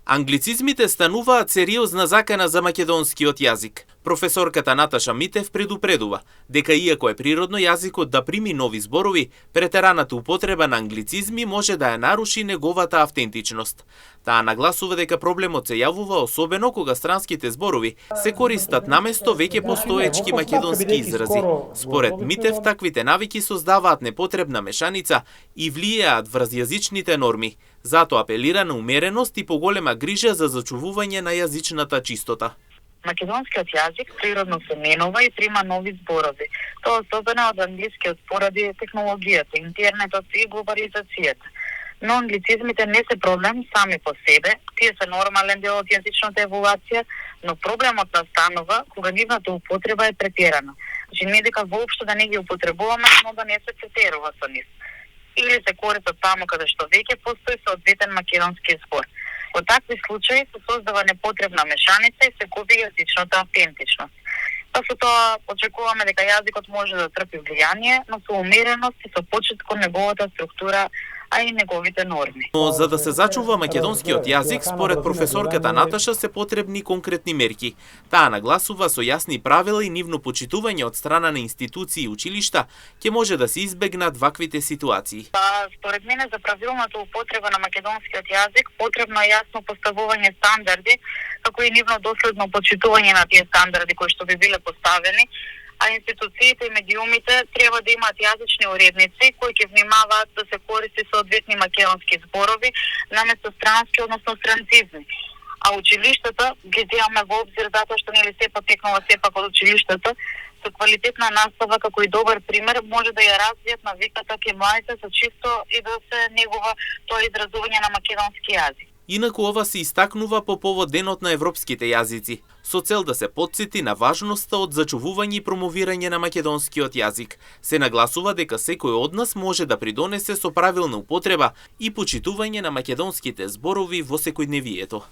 Англицизмите стануваат сериозна закана за македонскиот јазик. Професорката Наташа Митев предупредува дека иако е природно јазикот да прими нови зборови, претераната употреба на англицизми може да ја наруши неговата автентичност. Таа нагласува дека проблемот се јавува особено кога странските зборови се користат наместо веќе постоечки македонски изрази. Според Митев, таквите навики создаваат непотребна мешаница и влијаат врз јазичните норми. Затоа апелира на умереност и поголема грижа за зачувување на јазичната чистота. Македонскиот јазик природно се менува и прима нови зборови. Тоа особено од англискиот поради технологијата, интернетот и глобализацијата. Но англицизмите не се проблем сами по себе, тие се нормален дел од јазичната еволуација, но проблемот настанува кога нивната употреба е претерана. Значи не дека воопшто да не ги употребуваме, но да не се претерува со нив. Или се користат таму каде што веќе постои соодветен македонски збор. Во такви случаи се создава непотребна мешаница и се губи јазичната автентичност. Па со тоа очекуваме дека јазикот може да трпи влијание, но со умереност и со почит кон неговата структура, а и неговите норми. Но за да се зачува македонскиот јазик, според професорката Наташа, се потребни конкретни мерки. Таа нагласува со јасни правила и нивно почитување од страна на институции и училишта ќе може да се избегнат ваквите ситуации. Според мене за правилната употреба на македонскиот јазик потребно е јасно поставување стандарди, како и нивно доследно почитување на тие стандарди кои што би биле поставени, а институциите и медиумите треба да имаат јазични уредници кои ќе внимаваат да се користи соодветни македонски зборови наместо странски, односно странцизми. А училиштата ги земаме во обзир затоа што нели сепак текнува сепак од училиштата со квалитетна настава како и добар пример може да ја развијат навиката кај младите за чисто и да се негува тоа изразување на македонски јазик. Инаку ова се истакнува по повод Денот на европските јазици, со цел да се потсети на важноста од зачувување и промовирање на македонскиот јазик. Се нагласува дека секој од нас може да придонесе со правилна употреба и почитување на македонските зборови во секојдневието.